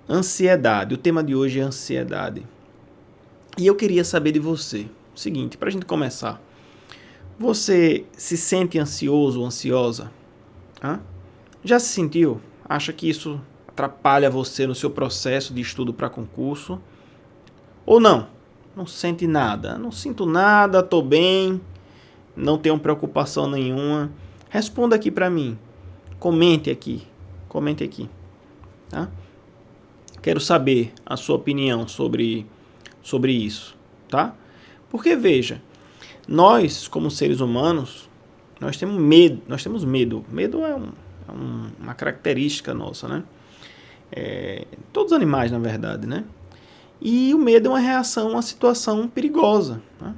Ansiedade. O tema de hoje é ansiedade. E eu queria saber de você. O seguinte, para a gente começar. Você se sente ansioso ou ansiosa? Hã? Já se sentiu? Acha que isso atrapalha você no seu processo de estudo para concurso? Ou não? Não sente nada. Não sinto nada, estou bem, não tenho preocupação nenhuma. Responda aqui para mim. Comente aqui. Comente aqui. Tá? Quero saber a sua opinião sobre isso, tá? Porque veja, nós como seres humanos, nós temos medo. Medo é uma característica nossa, né? Todos os animais, na verdade, né? E o medo é uma reação a uma situação perigosa, né?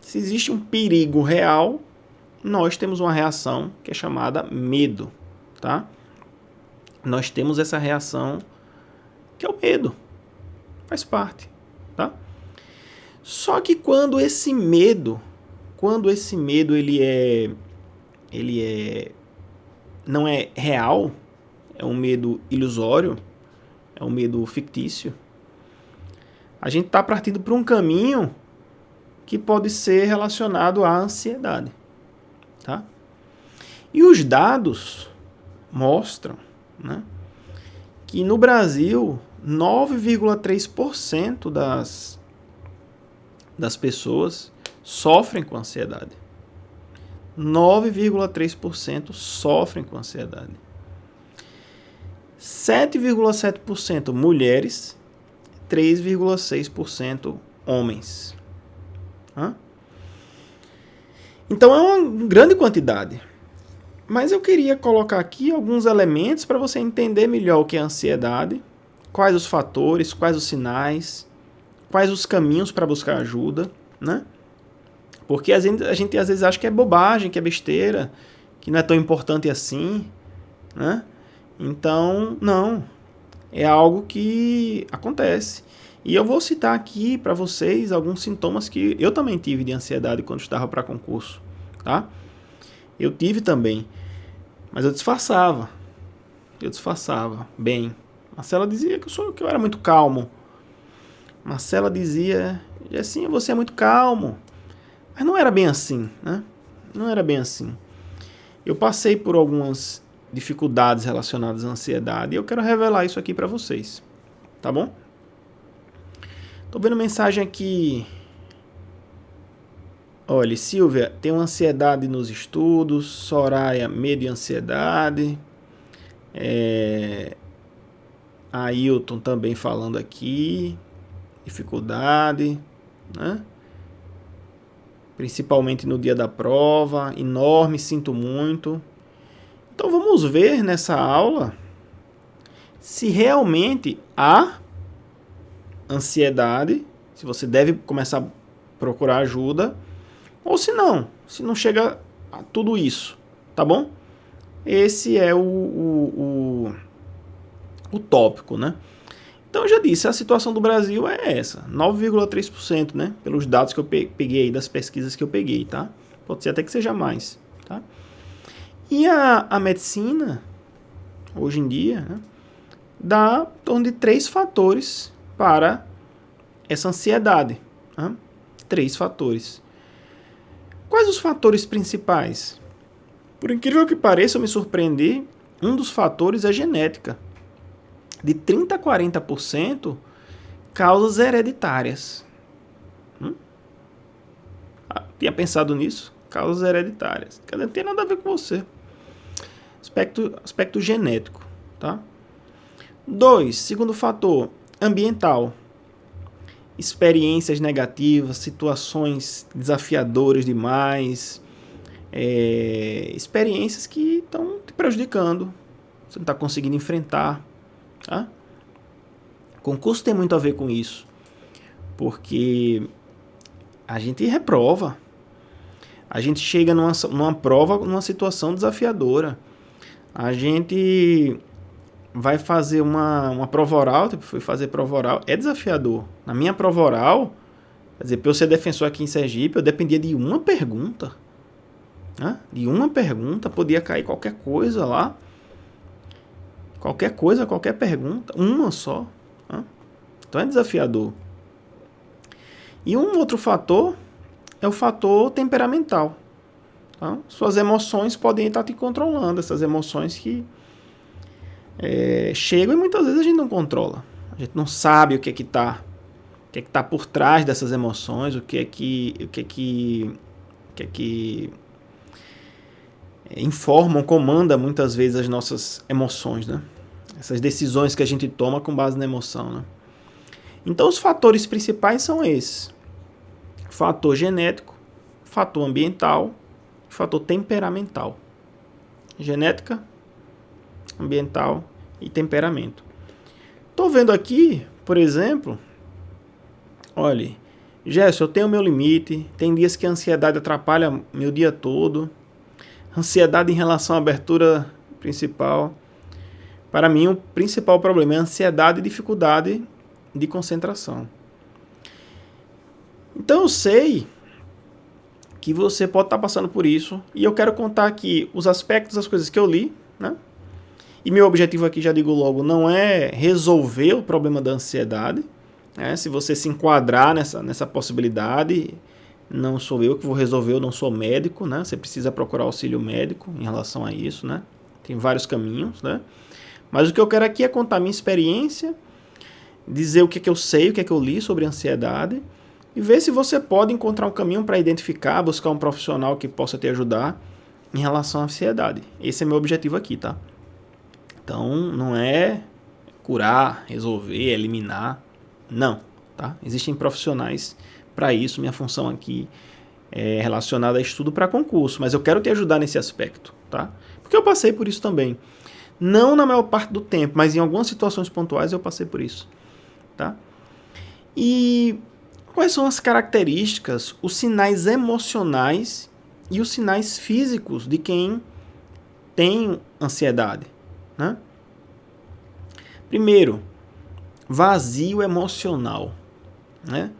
Se existe um perigo real, nós temos uma reação que é chamada medo, tá? Nós temos essa reação que é o medo. Faz parte, tá? Só que quando esse medo não é real, é um medo ilusório, é um medo fictício, a gente está partindo para um caminho que pode ser relacionado à ansiedade, tá? E os dados mostram, né, que no Brasil 9,3% das pessoas sofrem com ansiedade. 9,3% sofrem com ansiedade. 7,7% mulheres, 3,6% homens. Então é uma grande quantidade. Mas eu queria colocar aqui alguns elementos para você entender melhor o que é ansiedade, quais os fatores, quais os sinais, quais os caminhos para buscar ajuda, né? Porque a gente às vezes acha que é bobagem, que é besteira, que não é tão importante assim, né? Então, não. É algo que acontece. E eu vou citar aqui para vocês alguns sintomas que eu também tive de ansiedade quando estava para concurso, tá? Eu tive também, mas eu disfarçava. Bem. Marcela dizia que eu era muito calmo. Marcela dizia assim, você é muito calmo. Mas não era bem assim, né? Não era bem assim. Eu passei por algumas dificuldades relacionadas à ansiedade e eu quero revelar isso aqui para vocês, tá bom? Tô vendo mensagem aqui. Olha, Silvia, tem uma ansiedade nos estudos. Soraya, medo e ansiedade. Ailton também falando aqui. Dificuldade, né? Principalmente no dia da prova. Enorme, sinto muito. Então vamos ver nessa aula se realmente há ansiedade, se você deve começar a procurar ajuda, ou se não chega a tudo isso, tá bom? Esse é o tópico, né? Então eu já disse, a situação do Brasil é essa, 9,3%, né? Pelos dados que eu peguei aí, das pesquisas que eu peguei, tá? Pode ser até que seja mais, tá? E a medicina, hoje em dia, né, dá em torno de 3 fatores para essa ansiedade, né? 3 fatores. Quais os fatores principais? Por incrível que pareça, eu me surpreendi, um dos fatores é genética. De 30% a 40% causas hereditárias. Tinha pensado nisso? Causas hereditárias. Não tem nada a ver com você. Aspecto genético, tá? 2, segundo fator, ambiental. Experiências negativas, situações desafiadoras demais, experiências que estão te prejudicando, você não está conseguindo enfrentar, tá? Concurso tem muito a ver com isso, porque a gente reprova, a gente chega numa prova, numa situação desafiadora, a gente vai fazer uma prova oral, fui fazer prova oral, é desafiador. Na minha prova oral, quer dizer, para eu ser defensor aqui em Sergipe, eu dependia de uma pergunta, né? De uma pergunta, podia cair qualquer coisa lá, qualquer pergunta, uma só. Né? Então é desafiador. E um outro fator é o fator temperamental. Tá? Suas emoções podem estar te controlando, essas emoções que chegam e muitas vezes a gente não controla. A gente não sabe o que é que está por trás dessas emoções, o que é que informam, comanda muitas vezes as nossas emoções, né? Essas decisões que a gente toma com base na emoção, né? Então os fatores principais são esses: fator genético, fator ambiental, fator temperamental. Genética, ambiental e temperamento. Estou vendo aqui, por exemplo, olha, Gerson, eu tenho meu limite, tem dias que a ansiedade atrapalha meu dia todo, ansiedade em relação à abertura principal. Para mim, o principal problema é a ansiedade e dificuldade de concentração. Então eu sei que você pode estar passando por isso, e eu quero contar aqui os aspectos das coisas que eu li, né? E meu objetivo aqui, já digo logo, não é resolver o problema da ansiedade, né? Se você se enquadrar nessa possibilidade, não sou eu que vou resolver, eu não sou médico, né? Você precisa procurar auxílio médico em relação a isso, né? Tem vários caminhos, né? Mas o que eu quero aqui é contar minha experiência, dizer o que é que eu sei, o que é que eu li sobre ansiedade, e ver se você pode encontrar um caminho para identificar, buscar um profissional que possa te ajudar em relação à ansiedade. Esse é meu objetivo aqui, tá? Então, não é curar, resolver, eliminar, não, tá? Existem profissionais para isso, minha função aqui é relacionada a estudo para concurso, mas eu quero te ajudar nesse aspecto, tá? Porque eu passei por isso também. Não na maior parte do tempo, mas em algumas situações pontuais eu passei por isso, tá? E quais são as características, os sinais emocionais e os sinais físicos de quem tem ansiedade, né? Primeiro, vazio emocional, né?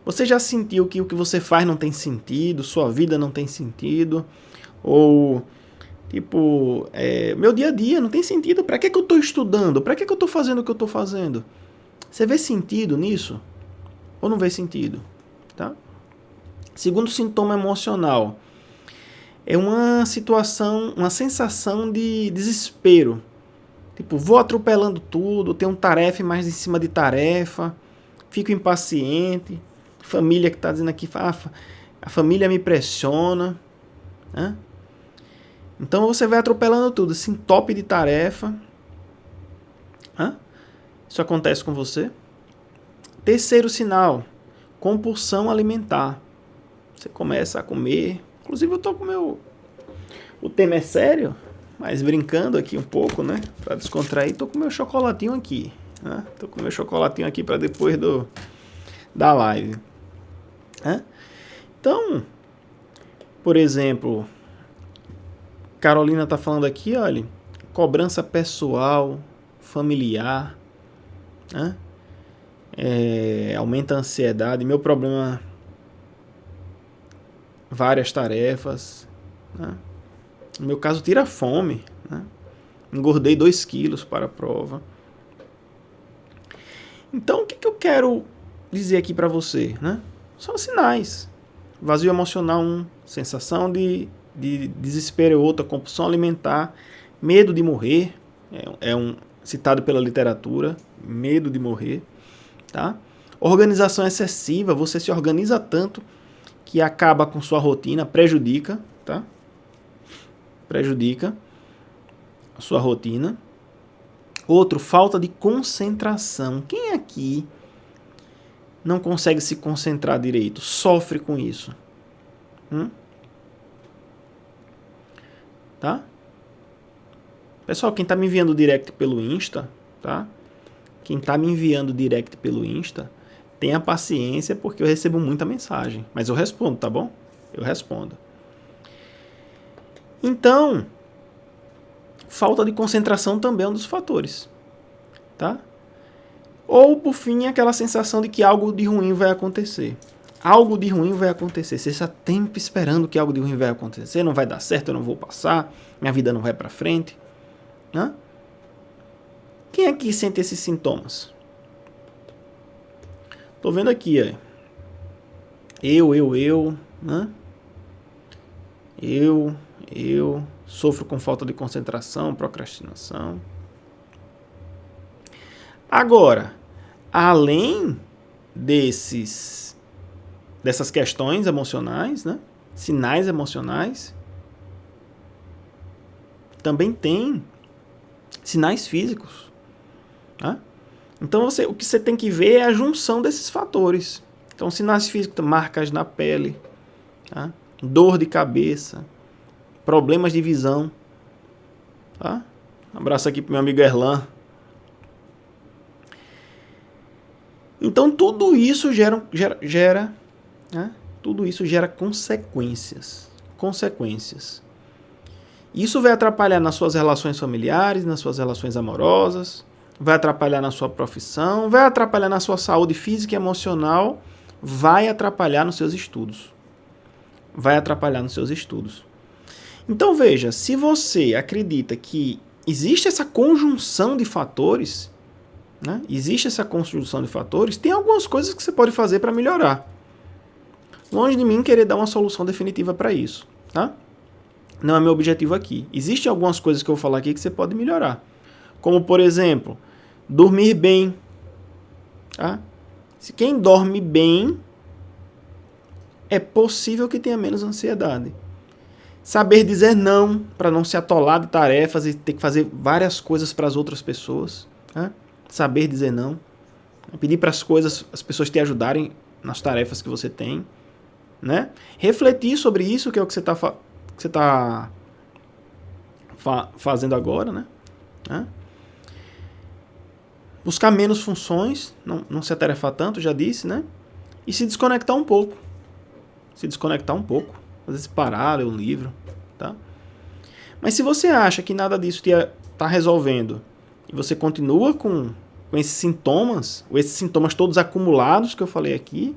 Você já sentiu que o que você faz não tem sentido, sua vida não tem sentido, ou tipo, meu dia a dia não tem sentido, para que eu estou estudando, para que eu estou fazendo o que eu estou fazendo? Você vê sentido nisso? Ou não vê sentido? Tá? Segundo sintoma emocional, é uma situação, uma sensação de desespero. Tipo, vou atropelando tudo, tenho tarefa mais em cima de tarefa, fico impaciente, família que está dizendo aqui, a família me pressiona, né? Então você vai atropelando tudo, se entope de tarefa. Isso acontece com você. Terceiro sinal, compulsão alimentar. Você começa a comer. Inclusive eu tô com o tema é sério, mas brincando aqui um pouco, né? Pra descontrair, tô com meu chocolatinho aqui. Né? Tô com meu chocolatinho aqui para depois da live. Então, por exemplo, Carolina tá falando aqui, olha, cobrança pessoal, familiar, né? Aumenta a ansiedade. Meu problema, várias tarefas, né? No meu caso, tira a fome, né? Engordei 2 quilos para a prova. Então, o que eu quero dizer aqui para você, né? São sinais. Vazio emocional, sensação de desespero, outra, compulsão alimentar, medo de morrer, citado pela literatura, medo de morrer, tá? Organização excessiva, você se organiza tanto que acaba com sua rotina, prejudica, tá? Prejudica a sua rotina. Outro, falta de concentração. Quem aqui não consegue se concentrar direito? Sofre com isso? Tá? Pessoal, quem tá me enviando direct pelo Insta, tá? Quem tá me enviando direct pelo Insta, tenha paciência porque eu recebo muita mensagem. Mas eu respondo, tá bom? Eu respondo. Então, falta de concentração também é um dos fatores, tá? Ou, por fim, aquela sensação de que algo de ruim vai acontecer. Algo de ruim vai acontecer. Você está tempo esperando que algo de ruim vai acontecer, não vai dar certo, eu não vou passar, minha vida não vai para frente, né? Quem aqui sente esses sintomas? Tô vendo aqui, ó. Né? Eu sofro com falta de concentração, procrastinação. Agora, além dessas questões emocionais, né? Sinais emocionais, também tem sinais físicos. Tá? Então, o que você tem que ver é a junção desses fatores. Então, sinais físicos, marcas na pele, tá? Dor de cabeça, problemas de visão. Tá? Um abraço aqui pro meu amigo Erlan. Então, tudo isso gera né? Tudo isso gera consequências. Isso vai atrapalhar nas suas relações familiares, nas suas relações amorosas, vai atrapalhar na sua profissão, vai atrapalhar na sua saúde física e emocional, vai atrapalhar nos seus estudos. Então veja, se você acredita que existe essa conjunção de fatores, né? Tem algumas coisas que você pode fazer para melhorar. Longe de mim querer dar uma solução definitiva para isso, tá? Não é meu objetivo aqui. Existem algumas coisas que eu vou falar aqui que você pode melhorar. Como, por exemplo, dormir bem. Tá? Se quem dorme bem, é possível que tenha menos ansiedade. Saber dizer não, para não se atolar de tarefas e ter que fazer várias coisas para as outras pessoas. Tá? Saber dizer não. Pedir para as pessoas te ajudarem nas tarefas que você tem. Né? Refletir sobre isso, que é o que você está fazendo agora, né? Buscar menos funções, não se atarefar tanto, já disse, né? E se desconectar um pouco. Às vezes parar, ler um livro, tá? Mas se você acha que nada disso está resolvendo e você continua com esses sintomas todos acumulados que eu falei aqui,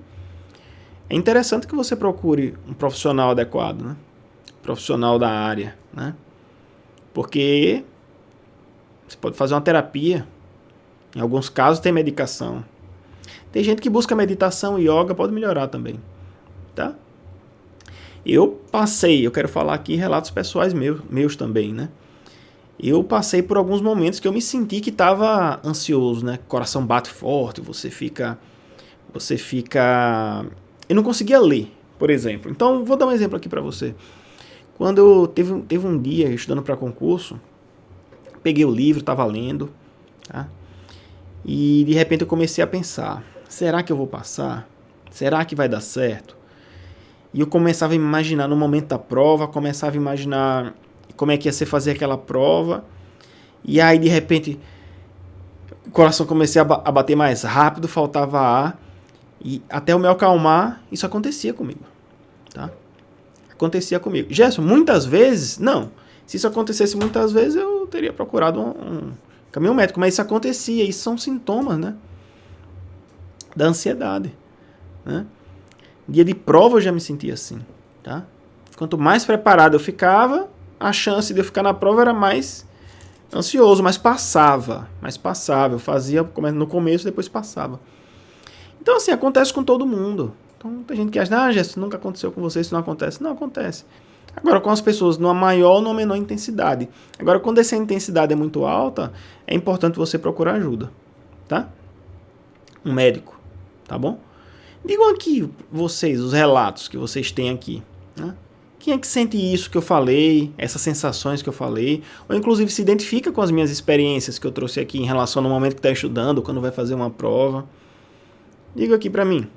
é interessante que você procure um profissional adequado, né? Profissional da área, né? Porque você pode fazer uma terapia. Em alguns casos tem medicação. Tem gente que busca meditação e yoga, pode melhorar também, tá? Eu quero falar aqui relatos pessoais meus também, né? Eu passei por alguns momentos que eu me senti que estava ansioso, né? Coração bate forte, você fica... Eu não conseguia ler, por exemplo. Então, vou dar um exemplo aqui para você. Quando eu teve um dia estudando para concurso, peguei o livro, estava lendo, tá? E de repente eu comecei a pensar, será que eu vou passar? Será que vai dar certo? E eu começava a imaginar no momento da prova, começava a imaginar como é que ia ser fazer aquela prova, e aí de repente o coração comecei a bater mais rápido, faltava ar, e até eu me acalmar, isso acontecia comigo, tá? Gerson, muitas vezes, não. Se isso acontecesse muitas vezes, eu teria procurado um caminho médico, mas isso acontecia, isso são sintomas, né? Da ansiedade, né? Dia de prova eu já me sentia assim, tá? Quanto mais preparado eu ficava, a chance de eu ficar na prova era mais ansioso, mas passava. Eu fazia no começo, depois passava. Então, assim, acontece com todo mundo. Então, tem gente que acha, Gerson, nunca aconteceu com você, isso não acontece. Não acontece. Agora, com as pessoas numa maior ou numa menor intensidade. Agora, quando essa intensidade é muito alta, é importante você procurar ajuda, tá? Um médico, tá bom? Digam aqui vocês, os relatos que vocês têm aqui, né? Quem é que sente isso que eu falei, essas sensações que eu falei, ou inclusive se identifica com as minhas experiências que eu trouxe aqui em relação ao momento que está estudando, quando vai fazer uma prova? Diga aqui pra mim.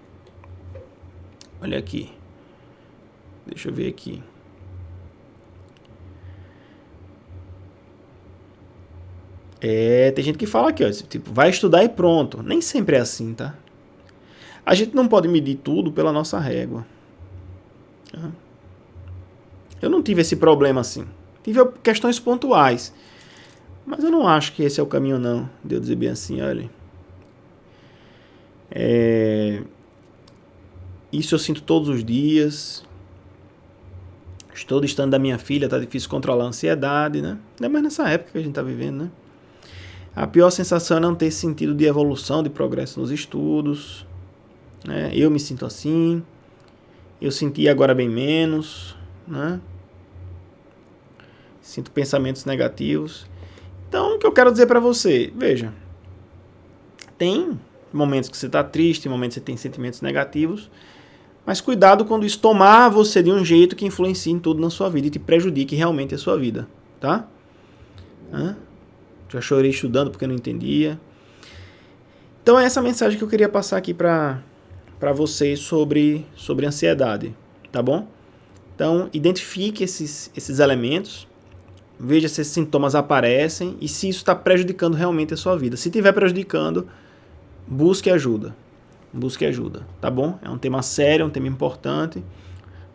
Olha aqui. Deixa eu ver aqui. Tem gente que fala aqui, ó, tipo, vai estudar e pronto. Nem sempre é assim, tá? A gente não pode medir tudo pela nossa régua. Eu não tive esse problema assim. Tive questões pontuais. Mas eu não acho que esse é o caminho, não. De eu dizer bem assim, olha. Isso eu sinto todos os dias. Estou distante da minha filha, tá difícil controlar a ansiedade, né? Ainda mais nessa época que a gente tá vivendo, né? A pior sensação é não ter sentido de evolução, de progresso nos estudos. né? Eu me sinto assim, eu senti agora bem menos, né? Sinto pensamentos negativos. Então, o que eu quero dizer para você, veja, tem momentos que você está triste, momentos que você tem sentimentos negativos, mas cuidado quando isso tomar você de um jeito que influencie em tudo na sua vida e te prejudique realmente a sua vida, tá? Já chorei estudando porque não entendia. Então é essa mensagem que eu queria passar aqui para vocês sobre ansiedade, tá bom? Então, identifique esses elementos, veja se esses sintomas aparecem e se isso está prejudicando realmente a sua vida. Se estiver prejudicando, busque ajuda. Busque ajuda, tá bom? É um tema sério, é um tema importante.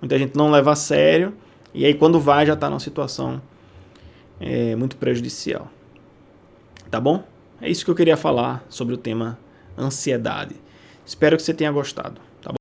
Muita gente não leva a sério e aí quando vai já está numa situação muito prejudicial. Tá bom? É isso que eu queria falar sobre o tema ansiedade. Espero que você tenha gostado. Tá bom?